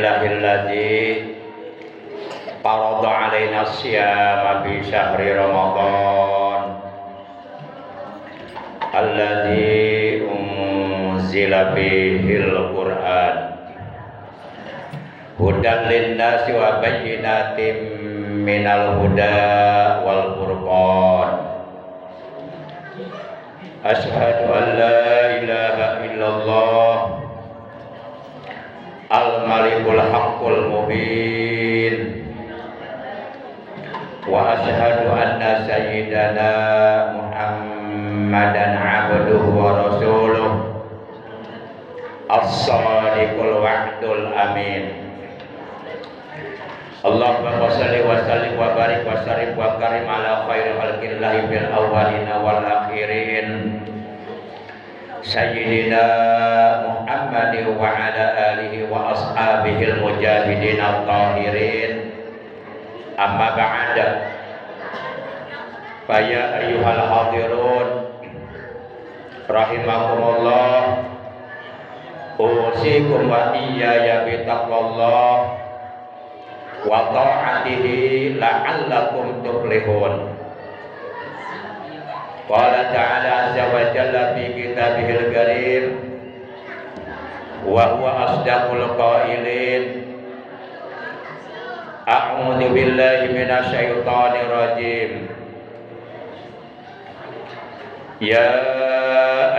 Alhamdulillahilladzi farada alaina siyama fi syahri Ramadan alladzi unzila bihil Qur'an hudan linnasi wa bayyinatin minal huda wal furqan. Asyhadu an la ilaha illallah al-malikul haqqul mubin wa asyhadu anna sayyidana Muhammadan abduhu wa rasuluh as-sadiqul wa'dul amin. Allahumma shalli wa sallim wa barik wa sharif wa karim ala khairi khalqillahi fil awwalina wal akhirin Sayyidina Muhammadin wa ala alihi wa ashabihi al-mujahidin al-tahirin. Amma ba'da, fa ya ayyuhal hadirun rahimakumullah, usikum wa iyaya bi taqwallah wa ta'atihi la'allakum tuflihun. Qala ta'ala azza wa jalla fi kitabihil karim wa huwa asdaqul qailin. A'udzu billahi minasy syaithanir rajim. Ya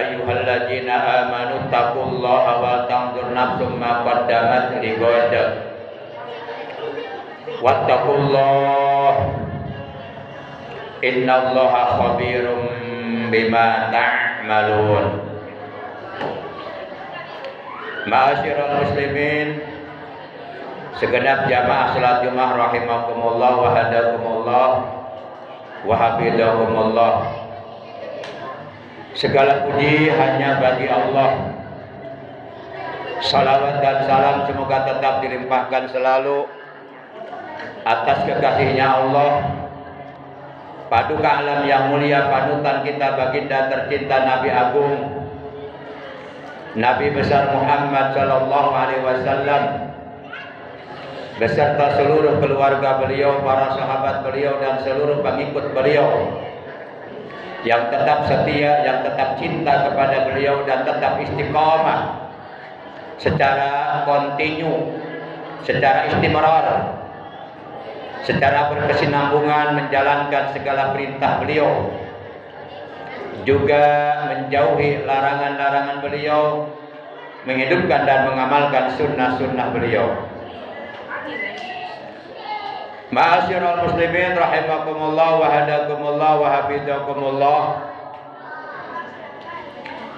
ayyuhalladzina amanu taqullaha wa tanzur nafsum ma qaddamat lighad wattaqullah innallaha khabirum bima ta'malun. Ma'asyiral muslimin, segenap jamaah salat Jumat rahimakumullah wa hadakumullah wa hafizakumullah. Segala puji hanya bagi Allah. Salawat dan salam semoga tetap dilimpahkan selalu atas kekasihnya Allah, paduka alam yang mulia, panutan kita baginda tercinta Nabi Agung, Nabi besar Muhammad sallallahu alaihi wasallam, beserta seluruh keluarga beliau, para sahabat beliau dan seluruh pengikut beliau yang tetap setia, yang tetap cinta kepada beliau dan tetap istiqamah secara kontinu, secara istimrar, secara berkesinambungan menjalankan segala perintah beliau, juga menjauhi larangan-larangan beliau, menghidupkan dan mengamalkan sunnah-sunnah beliau. Ma'asyiral muslimin rahimakumullah wa hadakumullah wa hafizakumullah.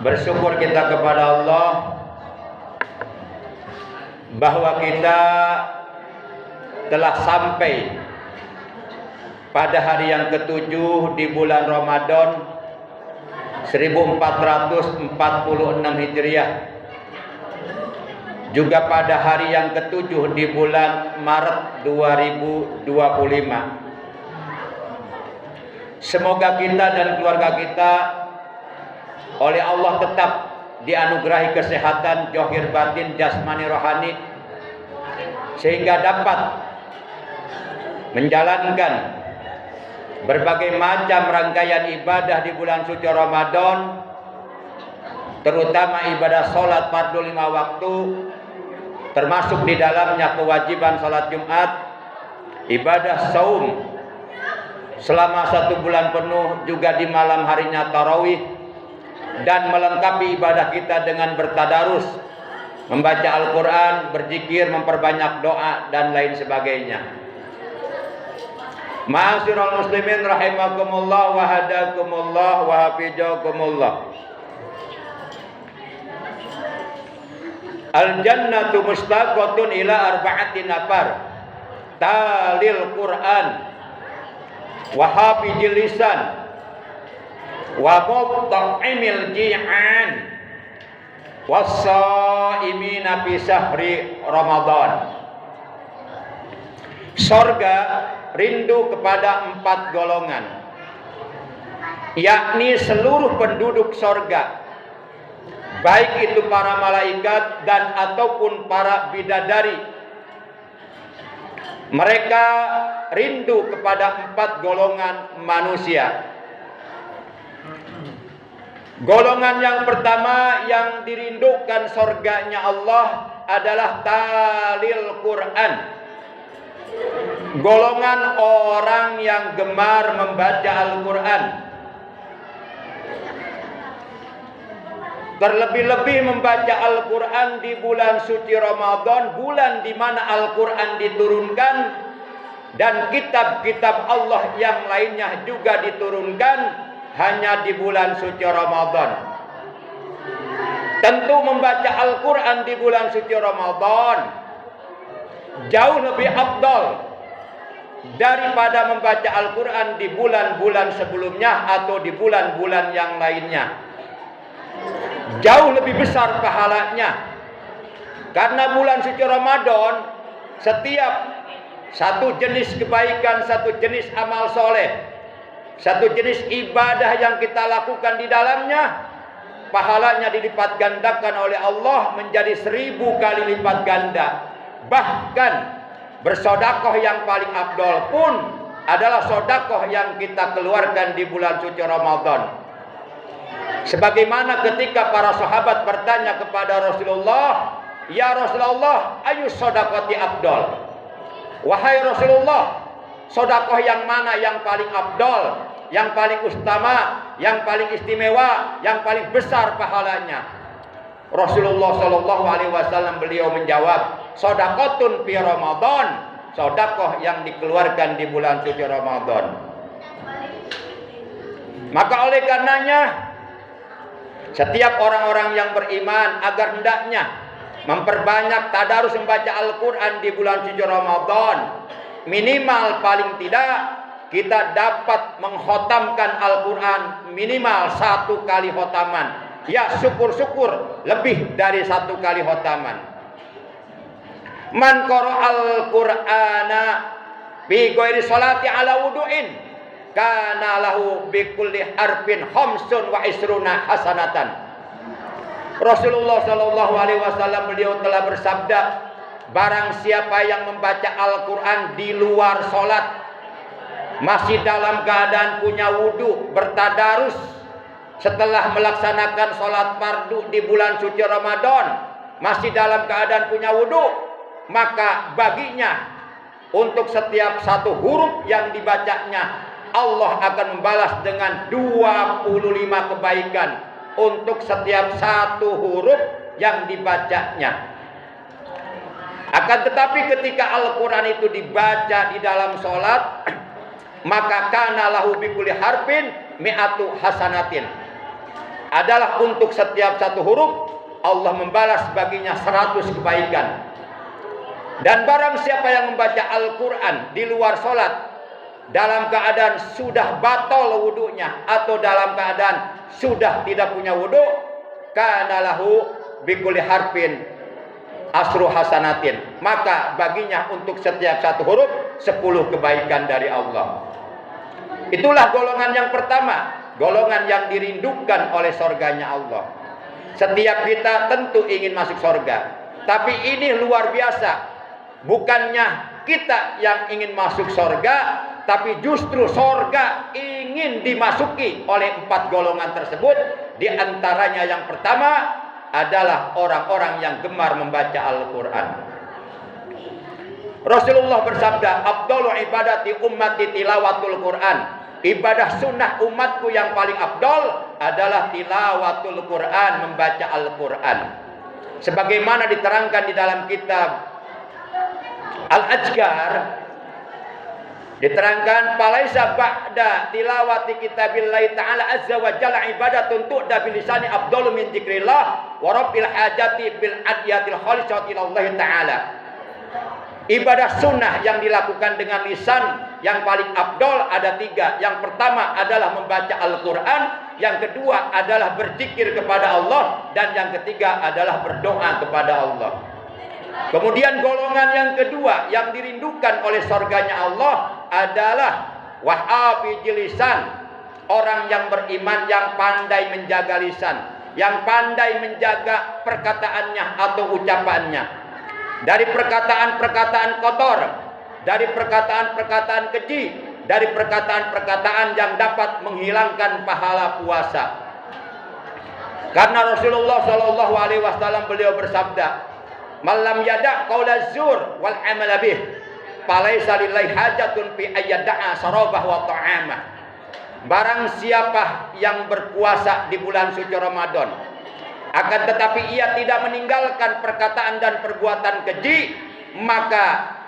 Bersyukur kita kepada Allah bahwa kita telah sampai pada hari yang ketujuh di bulan Ramadan 1446 Hijriah, juga pada hari yang ketujuh di bulan Maret 2025. Semoga kita dan keluarga kita oleh Allah tetap dianugerahi kesehatan zahir batin, jasmani rohani, sehingga dapat menjalankan berbagai macam rangkaian ibadah di bulan suci Ramadan, terutama ibadah sholat fardu 5 waktu, termasuk di dalamnya kewajiban sholat Jumat, ibadah saum selama 1 bulan penuh, juga di malam harinya tarawih, dan melengkapi ibadah kita dengan bertadarus, membaca Al-Quran, berzikir, memperbanyak doa dan lain sebagainya. Ma'asyiral muslimin rahimakumullah wa hadakumullah wa hafizakumullah. Al-jannatu mustaqatun ila arba'ati nafar talil Qur'an wa hafizil lisan wa mut'imil ji'an was-shaimina fi syahri Ramadan. Surga rindu kepada 4 golongan, yakni seluruh penduduk surga, baik itu para malaikat dan ataupun para bidadari Mereka rindu kepada 4 golongan manusia. Golongan yang pertama yang dirindukan surganya Allah adalah talil Quran. Golongan orang yang gemar membaca Al-Quran. Terlebih-lebih membaca Al-Quran di bulan suci Ramadan, bulan di mana Al-Quran diturunkan dan kitab-kitab Allah yang lainnya juga diturunkan hanya di bulan suci Ramadan. Tentu membaca Al-Quran di bulan suci Ramadan jauh lebih afdal daripada membaca Al-Quran di bulan-bulan sebelumnya atau di bulan-bulan yang lainnya. Jauh lebih besar pahalanya. Karena bulan suci Ramadan, setiap satu jenis kebaikan, satu jenis amal soleh, satu jenis ibadah yang kita lakukan di dalamnya, pahalanya dilipat gandakan oleh Allah menjadi 1000 kali lipat ganda. Bahkan bersodakoh yang paling afdol pun adalah sodakoh yang kita keluarkan di bulan suci Ramadan. Sebagaimana ketika para sahabat bertanya kepada Rasulullah, "Ya Rasulullah, ayu sodakoti afdol?" Wahai Rasulullah, sodakoh yang mana yang paling afdol, yang paling utama, yang paling istimewa, yang paling besar pahalanya? Rasulullah Shallallahu Alaihi Wasallam beliau menjawab, sodakotun fi Ramadan, sodakoh yang dikeluarkan di bulan suci Ramadan. Maka oleh karenanya, setiap orang-orang yang beriman agar hendaknya memperbanyak tadarus membaca Al-Quran di bulan suci Ramadan. Minimal paling tidak kita dapat menghotamkan Al-Quran minimal 1 kali khotaman. Ya syukur-syukur lebih dari 1 kali khotaman. Man qara'al Qur'ana bi ghairi sholati ala wudu'in kana lahu bi kulli harfin khamsun wa isruna hasanatan. Rasulullah Shallallahu Alaihi Wasallam beliau telah bersabda, barang siapa yang membaca Al-Quran di luar sholat, masih dalam keadaan punya wudhu, bertadarus setelah melaksanakan sholat fardu di bulan suci Ramadan, masih dalam keadaan punya wudhu, maka baginya untuk setiap 1 huruf yang dibacanya Allah akan membalas dengan 25 kebaikan untuk setiap 1 huruf yang dibacanya. Akan tetapi ketika Al-Quran itu dibaca di dalam sholat, maka kana lahu bi kulli harfin mi'atu hasanatin. Adalah untuk setiap 1 huruf Allah membalas baginya 100 kebaikan. Dan barang siapa yang membaca Al-Quran di luar sholat dalam keadaan sudah batal wudunya atau dalam keadaan sudah tidak punya wudu, kana lahu bi kulli harfin asru hasanatin, maka baginya untuk setiap 1 huruf 10 kebaikan dari Allah. Itulah golongan yang pertama, golongan yang dirindukan oleh surganya Allah. Setiap kita tentu ingin masuk surga, tapi ini luar biasa. Bukannya kita yang ingin masuk surga, tapi justru surga ingin dimasuki oleh 4 golongan tersebut. Di antaranya yang pertama adalah orang-orang yang gemar membaca Al-Quran. Rasulullah bersabda, afdalu ibadati ummati tilawatul Quran. Ibadah sunnah umatku yang paling afdal adalah tilawatul Quran, membaca Al-Quran. Sebagaimana diterangkan di dalam kitab Al-Ajgar, diterangkan falaisa ba'da tilawati kitabillahi ta'ala azza wa jalla ibadatun tu'da bilisani afdalu min dzikrillah wa rabbil hajati bil adiyatil khalisati ilallahi ta'ala. Ibadah sunnah yang dilakukan dengan lisan yang paling afdal ada 3. Yang pertama adalah membaca Al-Quran, yang kedua adalah berzikir kepada Allah, dan yang ketiga adalah berdoa kepada Allah. Kemudian golongan yang kedua yang dirindukan oleh surganya Allah adalah wahafizil lisan, orang yang beriman yang pandai menjaga lisan, yang pandai menjaga perkataannya atau ucapannya dari perkataan-perkataan kotor, dari perkataan-perkataan keji, dari perkataan-perkataan yang dapat menghilangkan pahala puasa. Karena Rasulullah Shallallahu Alaihi Wasallam beliau bersabda, "Malam yada qaula zur wal amal bih, falaisa lillahi hajatun fi ayyada'a sarabah wa ta'amah." Barang siapa yang berpuasa di bulan suci Ramadan, akan tetapi ia tidak meninggalkan perkataan dan perbuatan keji, maka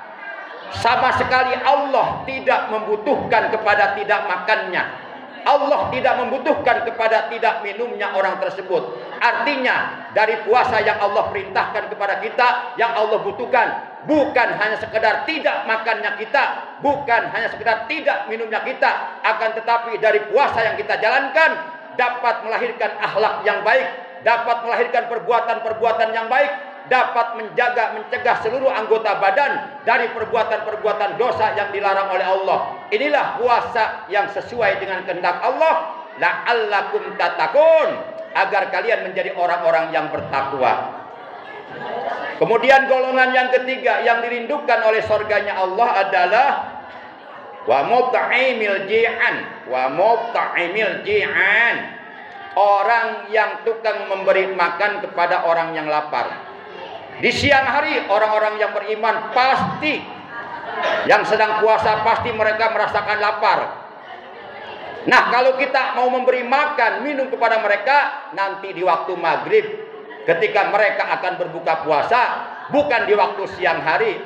sama sekali Allah tidak membutuhkan kepada tidak makannya. Allah tidak membutuhkan kepada tidak minumnya orang tersebut. Artinya dari puasa yang Allah perintahkan kepada kita, yang Allah butuhkan bukan hanya sekedar tidak makannya kita, bukan hanya sekedar tidak minumnya kita, akan tetapi dari puasa yang kita jalankan dapat melahirkan akhlak yang baik, dapat melahirkan perbuatan-perbuatan yang baik, dapat menjaga, mencegah seluruh anggota badan dari perbuatan-perbuatan dosa yang dilarang oleh Allah. Inilah puasa yang sesuai dengan kehendak Allah, la'allakum tattaqun, agar kalian menjadi orang-orang yang bertakwa. Kemudian golongan yang ketiga yang dirindukan oleh surganya Allah adalah wa mut'imil ji'an, wa mut'imil ji'an, orang yang tukang memberi makan kepada orang yang lapar. Di siang hari orang-orang yang beriman pasti, yang sedang puasa pasti mereka merasakan lapar. Nah, kalau kita mau memberi makan, minum kepada mereka nanti di waktu maghrib, ketika mereka akan berbuka puasa, bukan di waktu siang hari.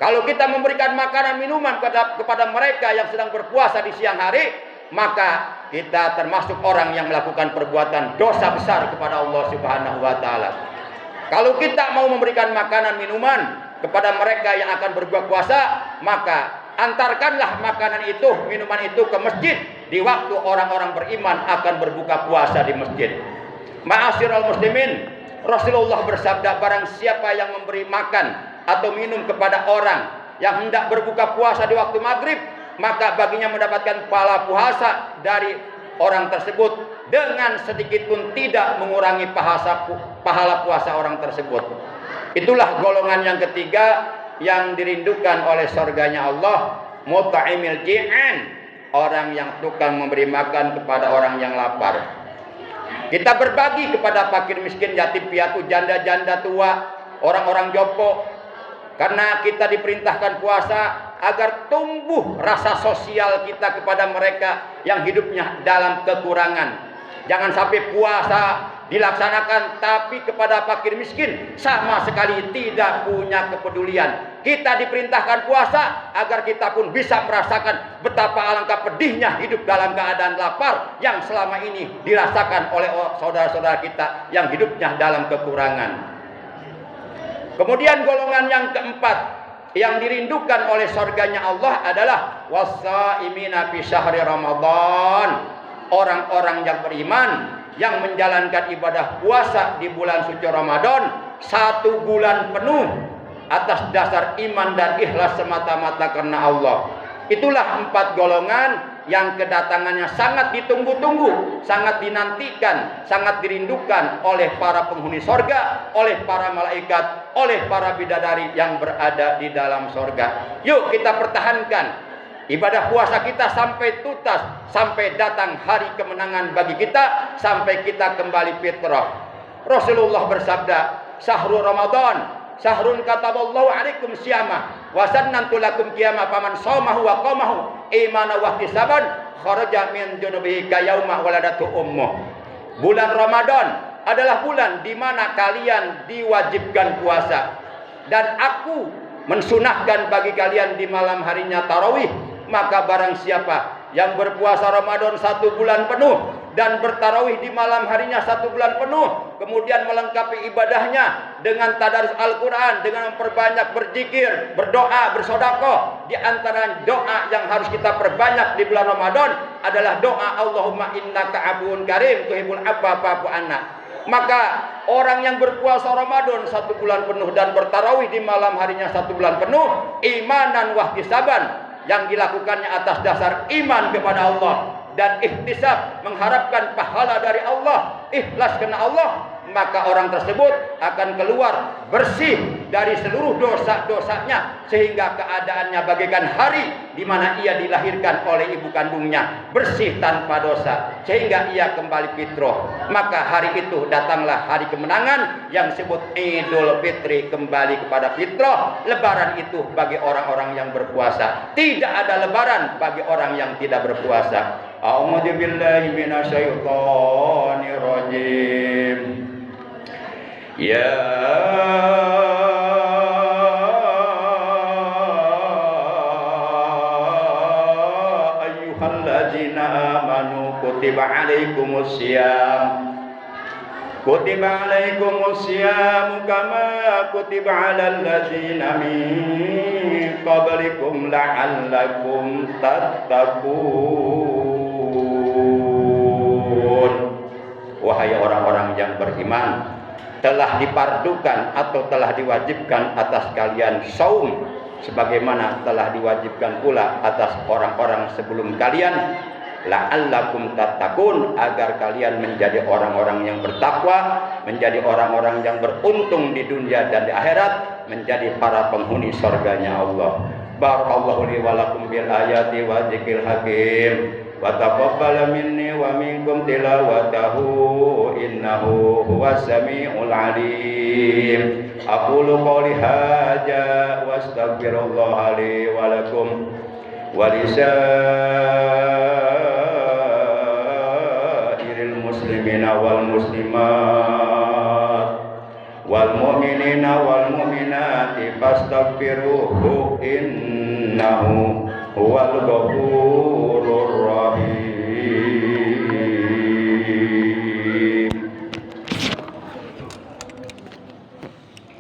Kalau kita memberikan makanan minuman kepada mereka yang sedang berpuasa di siang hari, maka kita termasuk orang yang melakukan perbuatan dosa besar kepada Allah Subhanahu wa Ta'ala. Kalau kita mau memberikan makanan minuman kepada mereka yang akan berbuka puasa, maka antarkanlah makanan itu, minuman itu ke masjid di waktu orang-orang beriman akan berbuka puasa di masjid. Ma'asyiral muslimin, Rasulullah bersabda, barang siapa yang memberi makan atau minum kepada orang yang hendak berbuka puasa di waktu maghrib, maka baginya mendapatkan pahala puasa dari orang tersebut dengan sedikit pun tidak mengurangi pahala puasa orang tersebut. Itulah golongan yang ketiga yang dirindukan oleh surganya Allah, mut'imil ji'an, orang yang tukang memberi makan kepada orang yang lapar. Kita berbagi kepada fakir miskin, yatim piatu, janda-janda tua, orang-orang jompo, karena kita diperintahkan puasa agar tumbuh rasa sosial kita kepada mereka yang hidupnya dalam kekurangan. Jangan sampai puasa dilaksanakan tapi kepada fakir miskin sama sekali tidak punya kepedulian. Kita diperintahkan puasa agar kita pun bisa merasakan betapa alangkah pedihnya hidup dalam keadaan lapar yang selama ini dirasakan oleh saudara-saudara kita yang hidupnya dalam kekurangan. Kemudian golongan yang keempat yang dirindukan oleh surganya Allah adalah wasaimina fi syahri Ramadan, orang-orang yang beriman yang menjalankan ibadah puasa di bulan suci Ramadan 1 bulan penuh atas dasar iman dan ikhlas semata-mata karena Allah. Itulah 4 golongan yang kedatangannya sangat ditunggu-tunggu, sangat dinantikan, sangat dirindukan oleh para penghuni sorga, oleh para malaikat, oleh para bidadari yang berada di dalam sorga. Yuk kita pertahankan ibadah puasa kita sampai tuntas, sampai datang hari kemenangan bagi kita, sampai kita kembali fitrah. Rasulullah bersabda, syahrul Ramadan, syahrun kataballahu alaikum syamah, wa sannantu lakum qiyamah, faman shamahu wa qamahu imana wa ihtisaban kharaja min junubihi ka yauma waladatu ummuh. Bulan Ramadan adalah bulan di mana kalian diwajibkan puasa, dan aku mensunahkan bagi kalian di malam harinya tarawih. Maka barang siapa yang berpuasa Ramadan 1 bulan penuh dan bertarawih di malam harinya 1 bulan penuh, kemudian melengkapi ibadahnya dengan tadarus Al-Quran, dengan memperbanyak berzikir, berdoa, bersedekah. Di antara doa yang harus kita perbanyak di bulan Ramadan adalah doa Allahumma innaka afuwun karim tuhibbul afwa fa'fu anna. Maka orang yang berpuasa Ramadan 1 bulan penuh dan bertarawih di malam harinya 1 bulan penuh, imanan wa ihtisaban, yang dilakukannya atas dasar iman kepada Allah dan ihtisab, mengharapkan pahala dari Allah, ikhlas karena Allah, maka orang tersebut akan keluar bersih dari seluruh dosa-dosanya, sehingga keadaannya bagaikan hari di mana ia dilahirkan oleh ibu kandungnya, bersih tanpa dosa, sehingga ia kembali fitrah. Maka hari itu datanglah hari kemenangan yang disebut Idul Fitri, kembali kepada fitrah. Lebaran itu bagi orang-orang yang berpuasa, tidak ada lebaran bagi orang yang tidak berpuasa. A'udzu billahi minasyaitonir rajim. Ya ayyuhalladzina amanu kutiba alaikumussyam kama kutiba alal ladzina min qablikum la'allakum tattaqun. Wahai orang-orang yang beriman, telah dipardukan atau telah diwajibkan atas kalian saum, sebagaimana telah diwajibkan pula atas orang-orang sebelum kalian, la'allakum tattaqun, agar kalian menjadi orang-orang yang bertakwa, menjadi orang-orang yang beruntung di dunia dan di akhirat, menjadi para penghuni surganya Allah. Barakallahu li wa lakum bil ayati wa dzikril hakim. Wa taqabbal minni wa minkum tilawatahu innahu huwas samiul alim. Aqulu qouli hadza wa astaghfirullah li wa lakum wa lisairil muslimina wal muslimat wal mu'minina wal mu'minati fastaghfiruhu innahu huwal ghafurur rahim.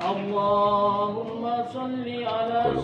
Allahumma salli ala